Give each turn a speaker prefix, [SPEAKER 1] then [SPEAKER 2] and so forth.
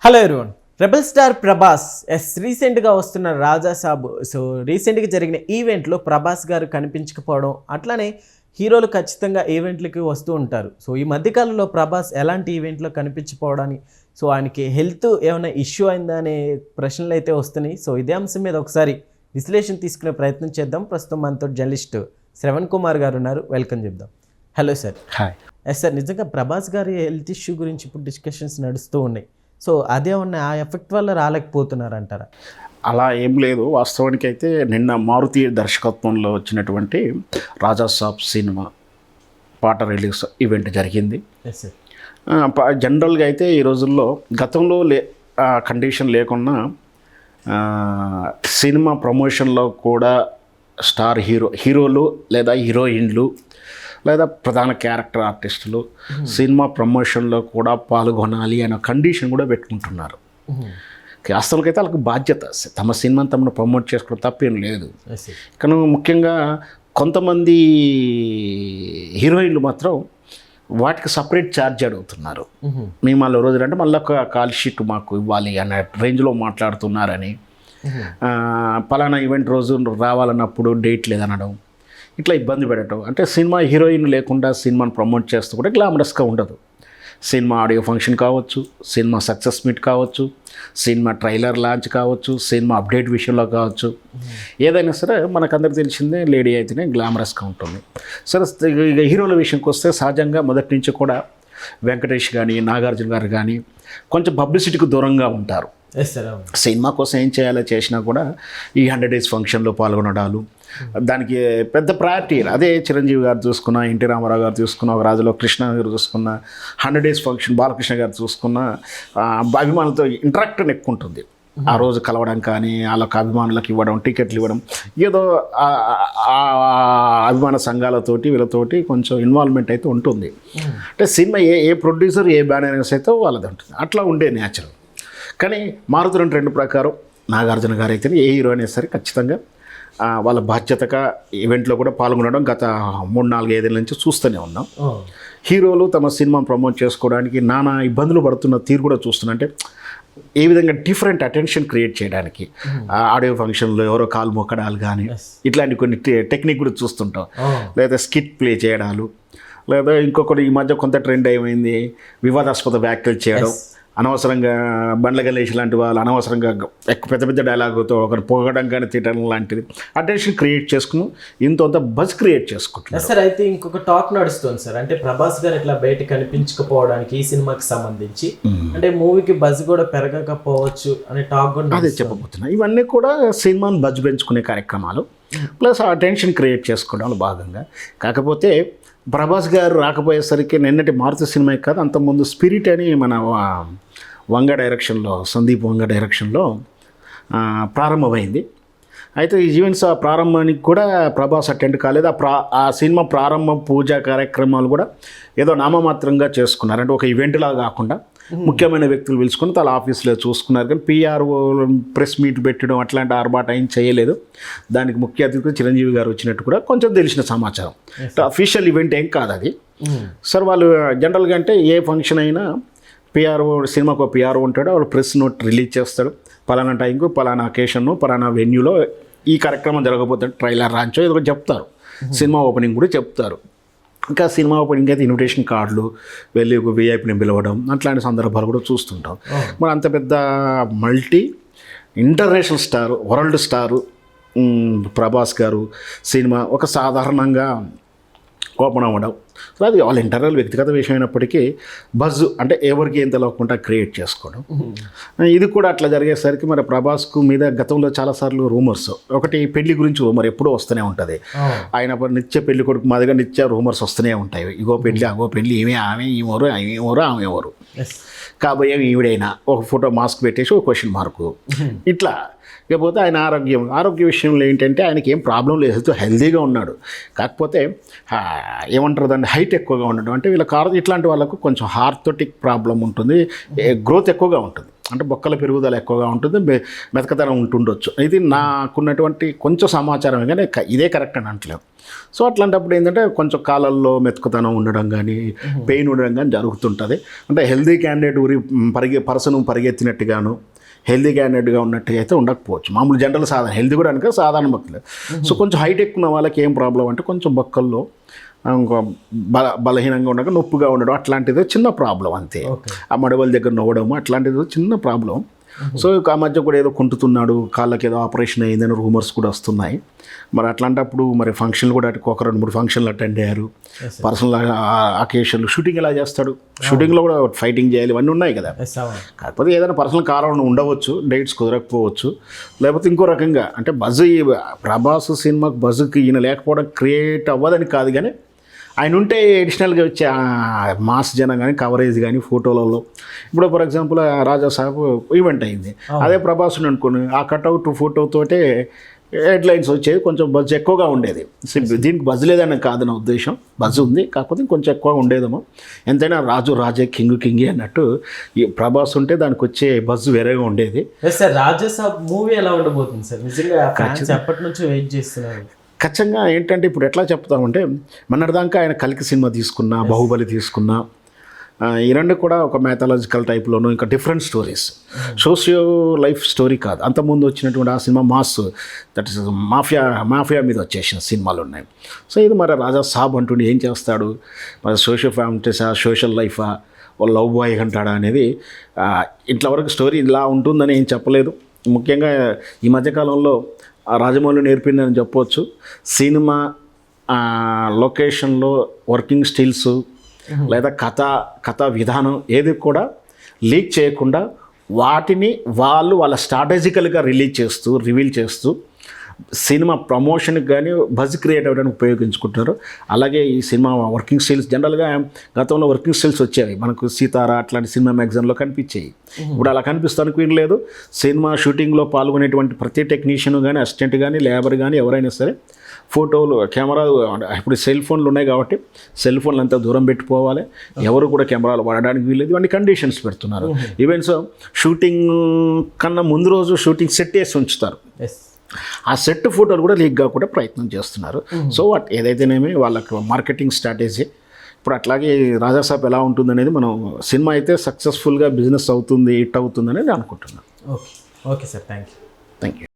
[SPEAKER 1] Hello everyone. Rebel star Prabhas రీసెంట్గా వస్తున్న రాజా సాబ్. So రీసెంట్గా జరిగిన ఈవెంట్లో ప్రభాస్ గారు కనిపించకపోవడం, అట్లానే హీరోలు ఖచ్చితంగా ఈవెంట్లకి వస్తూ ఉంటారు. సో ఈ మధ్యకాలంలో ప్రభాస్ ఎలాంటి ఈవెంట్లో కనిపించకపోవడానికి, సో ఆయనకి హెల్త్ ఏమైనా ఇష్యూ అయిందా అనే ప్రశ్నలు అయితే వస్తున్నాయి. సో ఇదే అంశం మీద ఒకసారి విశ్లేషణ తీసుకునే ప్రయత్నం చేద్దాం. ప్రస్తుతం మనతో జర్నలిస్ట్ శ్రవణ్ కుమార్ గారు ఉన్నారు. వెల్కమ్ చెప్దాం. Hello sir.
[SPEAKER 2] హాయ్.
[SPEAKER 1] సార్, నిజంగా ప్రభాస్ గారి హెల్త్ ఇష్యూ గురించి ఇప్పుడు డిస్కషన్స్ నడుస్తూ ఉన్నాయి. సో అదే ఉన్న ఆ ఎఫెక్ట్ వల్ల రాలేకపోతున్నారంటారా?
[SPEAKER 2] అలా ఏం లేదు. వాస్తవానికి అయితే నిన్న మారుతి దర్శకత్వంలో వచ్చినటువంటి రాజా సాబ్ సినిమా పాట రిలీజ్ ఈవెంట్ జరిగింది. జనరల్గా అయితే ఈ రోజుల్లో గతంలో కండిషన్ లేకున్నా సినిమా ప్రమోషన్లో కూడా స్టార్ హీరోలు లేదా హీరోయిన్లు లేదా ప్రధాన క్యారెక్టర్ ఆర్టిస్టులు సినిమా ప్రమోషన్లో కూడా పాల్గొనాలి అనే కండిషన్ కూడా పెట్టుకుంటున్నారు. వాస్తవానికైతే వాళ్ళకి బాధ్యత, తమ సినిమాని తమను ప్రమోట్ చేసుకోవడం తప్పేం లేదు. కానీ ముఖ్యంగా కొంతమంది హీరోయిన్లు మాత్రం వాటికి సపరేట్ ఛార్జ్ అడుగుతున్నారు. మేము మళ్ళీ రోజులు అంటే మళ్ళీ ఒక కాల్ షీట్ మాకు ఇవ్వాలి అనే రేంజ్లో మాట్లాడుతున్నారని, పలానా ఈవెంట్ రోజు రావాలన్నప్పుడు డేట్ లేదనడం, ఇట్లా ఇబ్బంది పెట్టడం. అంటే సినిమా హీరోయిన్ లేకుండా సినిమాని ప్రమోట్ చేస్తూ కూడా గ్లామరస్గా ఉండదు. సినిమా ఆడియో ఫంక్షన్ కావచ్చు, సినిమా సక్సెస్ మీట్ కావచ్చు, సినిమా ట్రైలర్ లాంచ్ కావచ్చు, సినిమా అప్డేట్ విషయంలో కావచ్చు, ఏదైనా సరే మనకందరికి తెలిసిందే లేడీ అయితేనే గ్లామరస్గా ఉంటుంది. సరే, ఇక హీరోల విషయంకి వస్తే సహజంగా మొదటి నుంచి కూడా వెంకటేష్ కానీ నాగార్జున గారు కానీ కొంచెం పబ్లిసిటీకి దూరంగా ఉంటారు. సినిమా కోసం ఏం చేయాలో చేసినా కూడా ఈ 100 days ఫంక్షన్లో పాల్గొనడాలు దానికి పెద్ద ప్రయారిటీ. అదే చిరంజీవి గారు చూసుకున్న, ఎన్టీ రామారావు గారు చూసుకున్న, ఒక రాజులో కృష్ణ గారు చూసుకున్న, 100 days ఫంక్షన్ బాలకృష్ణ గారు చూసుకున్న, అభిమానులతో ఇంటరాక్షన్ ఎక్కువ ఉంటుంది. ఆ రోజు కలవడం కానీ, వాళ్ళకి అభిమానులకు ఇవ్వడం, టికెట్లు ఇవ్వడం, ఏదో అభిమాన సంఘాలతోటి వీళ్ళతోటి కొంచెం ఇన్వాల్వ్మెంట్ అయితే ఉంటుంది. అంటే సినిమా ఏ ప్రొడ్యూసర్ ఏ బ్యానర్ అయితే వాళ్ళది ఉంటుంది, అట్లా ఉండే న్యాచురల్. కానీ మారుతున్న ట్రెండ్ ప్రకారం నాగార్జున గారు అయితే ఏ హీరో అయినా సరే ఖచ్చితంగా వాళ్ళ బాధ్యతగా ఈవెంట్లో కూడా పాల్గొనడం గత 3-4 ఏళ్ళ నుంచి చూస్తూనే ఉన్నాం. హీరోలు తమ సినిమాను ప్రమోట్ చేసుకోవడానికి నానా ఇబ్బందులు పడుతున్న తీరు కూడా చూస్తున్నా. అంటే ఏ విధంగా డిఫరెంట్ అటెన్షన్ క్రియేట్ చేయడానికి ఆడియో ఫంక్షన్లో ఎవరో కాలు మొక్కడాలు కానీ ఇట్లాంటి కొన్ని టెక్నిక్ కూడా చూస్తుంటాం. లేదా స్కిట్ ప్లే చేయడాలు, లేదా ఇంకొకటి ఈ మధ్య కొంత ట్రెండ్ ఏమైంది, వివాదాస్పద వ్యాఖ్యలు చేయడం, అనవసరంగా బండ్ల గణేష్ లాంటి వాళ్ళు అనవసరంగా పెద్ద పెద్ద డైలాగుతో ఒకరు పొగడం కానీ తిట్టడం లాంటిది అటెన్షన్ క్రియేట్ చేసుకుని ఇంత బజ్ క్రియేట్ చేసుకుంటున్నారు.
[SPEAKER 1] సార్, అయితే ఇంకొక టాక్ నడుస్తుంది సార్. అంటే ప్రభాస్ గారు ఇట్లా బయట కనిపించకపోవడానికి ఈ సినిమాకి సంబంధించి అంటే మూవీకి బజ్ కూడా పెరగకపోవచ్చు అనే టాక్ కూడా
[SPEAKER 2] అదే చెప్పబోతున్నా. ఇవన్నీ కూడా సినిమాను బజ్ పెంచుకునే కార్యక్రమాలు ప్లస్ అటెన్షన్ క్రియేట్ చేసుకోవడంలో భాగంగా. కాకపోతే ప్రభాస్ గారు రాకపోయేసరికి నిన్నటి మారుతి సినిమా కాదు, అంతకుముందు స్పిరిట్ అని మన వంగ డైరెక్షన్లో, సందీప్ వంగ డైరెక్షన్లో ప్రారంభమైంది. అయితే ఈ ఈవెంట్స్ ప్రారంభానికి కూడా ప్రభాస్ అటెండ్ కాలేదు. ఆ సినిమా ప్రారంభం పూజా కార్యక్రమాలు కూడా ఏదో నామమాత్రంగా చేసుకున్నారు. అంటే ఒక ఈవెంట్లా కాకుండా ముఖ్యమైన వ్యక్తులు పిలుచుకొని తన ఆఫీస్లో చూసుకున్నారు. కానీ పిఆర్ఓ ప్రెస్ మీట్ పెట్టడం అట్లాంటి ఆర్బాట ఏం చేయలేదు. దానికి ముఖ్య అతిథిగా చిరంజీవి గారు వచ్చినట్టు కూడా కొంచెం తెలిసిన సమాచారం. అఫీషియల్ ఈవెంట్ ఏం కాదు అది. సార్, వాళ్ళు జనరల్గా అంటే ఏ ఫంక్షన్ అయినా పిఆర్ఓ, సినిమాకు పిఆర్ఓ ఉంటాడు, వాళ్ళు ప్రెస్ నోట్ రిలీజ్ చేస్తాడు. పలానా టైంకు పలానా అకేషన్ను పలానా వెన్యూలో ఈ కార్యక్రమం జరగబోతాడు, ట్రైలర్ లాంచో ఏదో చెప్తారు, సినిమా ఓపెనింగ్ కూడా చెప్తారు. ఇంకా సినిమా ఓపెనింగ్ అయితే ఇన్విటేషన్ కార్డులు వెళ్ళి ఒక విఐపిని పిలవడం అట్లాంటి సందర్భాలు కూడా చూస్తుంటాం. మరి అంత పెద్ద multi international star, world star Prabhas గారు సినిమా ఒక సాధారణంగా ఓపెన్ అవ్వడం, సో అది వాళ్ళ ఇంటర్నల్ వ్యక్తిగత విషయం అయినప్పటికీ బజ్ అంటే ఎవరికి ఏం తెలియకుండా క్రియేట్ చేసుకోవడం. ఇది కూడా అట్లా జరిగేసరికి మరి ప్రభాస్కు మీద గతంలో చాలాసార్లు రూమర్స్, ఒకటి పెళ్లి గురించి రూమర్ ఎప్పుడూ వస్తూనే ఉంటుంది. ఆయన నిత్య పెళ్లి కొడుకు మాదిరిగా నిత్య రూమర్స్ వస్తూనే ఉంటాయి. ఇగో పెళ్లి, అగో పెళ్లి, ఆమె ఎవరు కాబోయే ఈవిడైనా ఒక ఫోటో మాస్క్ పెట్టేసి ఒక క్వశ్చన్ మార్కు ఇట్లా. ఇకపోతే ఆయన ఆరోగ్య విషయంలో ఏంటంటే ఆయనకి ఏం ప్రాబ్లం లేదు, హెల్తీగా ఉన్నాడు. కాకపోతే ఏమంటారు దాన్ని, హైట్ ఎక్కువగా ఉండడం. అంటే వీళ్ళ ఇట్లాంటి వాళ్ళకు కొంచెం హార్తోటిక్ ప్రాబ్లం ఉంటుంది, గ్రోత్ ఎక్కువగా ఉంటుంది. అంటే బొక్కల పెరుగుదల ఎక్కువగా ఉంటుంది, మెతకతనం ఉంటుండొచ్చు. ఇది నాకున్నటువంటి కొంచెం సమాచారం, కానీ ఇదే కరెక్ట్ అని అంటలేవు. సో అట్లాంటప్పుడు ఏంటంటే కొంచెం కాళ్ళల్లో మెతుకుతనం ఉండడం కానీ పెయిన్ ఉండడం కానీ జరుగుతుంటుంది. అంటే హెల్దీ క్యాండిడేట్ పర్సన్ పరిగెత్తినట్టుగాను హెల్దీ క్యాండిడేట్గా ఉన్నట్టుగా అయితే ఉండకపోవచ్చు. మామూలు జనరల్ సాధారణ హెల్దీ కూడా అనుకో సాధారణ భక్తులు. సో కొంచెం హైటెక్ ఉన్న వాళ్ళకి ఏం ప్రాబ్లం అంటే కొంచెం బొక్కల్లో ఇంకా బలహీనంగా ఉండక నొప్పిగా ఉండడం అట్లాంటిది చిన్న ప్రాబ్లం అంతే. ఆ మడవల దగ్గర నవ్వడం అట్లాంటిది చిన్న ప్రాబ్లం. సో ఆ మధ్య కూడా ఏదో కుంటుతున్నాడు, కాళ్ళకి ఏదో ఆపరేషన్ అయిందని రూమర్స్ కూడా వస్తున్నాయి. మరి అట్లాంటప్పుడు మరి ఫంక్షన్లు కూడా ఒక 2-3 ఫంక్షన్లు అటెండ్ అయ్యారు. పర్సనల్ అకేషన్లు షూటింగ్ ఎలా చేస్తాడు, షూటింగ్లో కూడా ఫైటింగ్ చేయాలి, ఇవన్నీ ఉన్నాయి కదా. కాకపోతే ఏదైనా పర్సనల్ కారణం ఉండవచ్చు, డేట్స్ కుదరకపోవచ్చు, లేకపోతే ఇంకో రకంగా అంటే బజ్ ప్రభాస్ సినిమాకి బజ్కి ఈయన లేకపోవడం క్రియేట్ అవ్వదని కాదు, కానీ ఆయన ఉంటే ఎడిషనల్గా వచ్చే మాస్ జనం కానీ కవరేజ్ కానీ ఫోటోలలో. ఇప్పుడు for example Raja Saab event అయింది, అదే ప్రభాస్ అనుకోని ఆ కట్అవుట్ ఫోటోతోటే హెడ్లైన్స్ వచ్చేది, కొంచెం బజ్ ఎక్కువగా ఉండేది. దీనికి బజ్ లేదని కాదు నా ఉద్దేశం, బజ్ ఉంది, కాకపోతే కొంచెం ఎక్కువగా ఉండేదేమో. ఎంతైనా రాజే కింగే అన్నట్టు ఈ ప్రభాస్ ఉంటే దానికి వచ్చే బజ్ వేరేగా ఉండేది.
[SPEAKER 1] సార్ రాజా సాబ్ మూవీ ఎలా ఉండబోతుంది సార్? నిజంగా ఎప్పటి నుంచి వెయిట్ చేస్తున్నారు.
[SPEAKER 2] ఖచ్చితంగా ఏంటంటే ఇప్పుడు ఎట్లా చెప్తామంటే మొన్నటిదాకా ఆయన కల్కి సినిమా తీసుకున్నా, బాహుబలి తీసుకున్నా, ఈ రెండు కూడా ఒక మ్యాథలాజికల్ టైప్లోనూ ఇంకా different stories, socio life story కాదు. అంతకుముందు వచ్చినటువంటి ఆ cinema mass, that is mafia మీద వచ్చేసిన సినిమాలు ఉన్నాయి. సో ఇది మరి రాజా సాబ్ అంటుండే ఏం చేస్తాడు, మరి సోషల్ లైఫా, ఓ లవ్ బాయ్ అంటాడా అనేది ఇంతవరకు స్టోరీ ఇలా ఉంటుందని ఏం చెప్పలేదు. ముఖ్యంగా ఈ మధ్యకాలంలో రాజమౌళి నేర్పిందని చెప్పవచ్చు. సినిమా లొకేషన్లో వర్కింగ్ స్టిల్స్ లేదా కథా విధానం ఏది కూడా లీక్ చేయకుండా వాటిని వాళ్ళ స్ట్రాటజికల్గా రివీల్ చేస్తూ సినిమా ప్రమోషన్కి కానీ బజ్ క్రియేట్ అవ్వడానికి ఉపయోగించుకుంటున్నారు. అలాగే ఈ సినిమా వర్కింగ్ స్టిల్స్ జనరల్గా గతంలో వర్కింగ్ స్టిల్స్ వచ్చేవి మనకు, సీతారా అట్లాంటి సినిమా మ్యాగజైన్లో కనిపించేవి. ఇప్పుడు అలా కనిపిస్తానికి వీలు లేదు. సినిమా షూటింగ్లో పాల్గొనేటువంటి ప్రతి టెక్నీషియన్ కానీ అసిస్టెంట్ కానీ లేబర్ కానీ ఎవరైనా సరే ఫోటోలు కెమెరా, ఇప్పుడు సెల్ ఫోన్లు ఉన్నాయి కాబట్టి సెల్ ఫోన్లు అంతా దూరం పెట్టిపోవాలి, ఎవరు కూడా కెమెరాలు వాడడానికి వీలేదు, ఇవన్నీ కండిషన్స్ పెడుతున్నారు. ఈవెంట్స్ షూటింగ్ కన్నా ముందు రోజు షూటింగ్ సెట్ వేసి ఉంచుతారు, ఆ సెట్ ఫోటోలు కూడా లీక్ కాకుండా ప్రయత్నం చేస్తున్నారు. సో ఏదైతేనేమి వాళ్ళకి మార్కెటింగ్ స్ట్రాటజీ. ఇప్పుడు అట్లాగే రాజాసాబ్ ఎలా ఉంటుందనేది మనం సినిమా అయితే సక్సెస్ఫుల్గా బిజినెస్ అవుతుంది, హిట్ అవుతుంది అనేది అనుకుంటున్నాను.
[SPEAKER 1] Okay sir, thank you.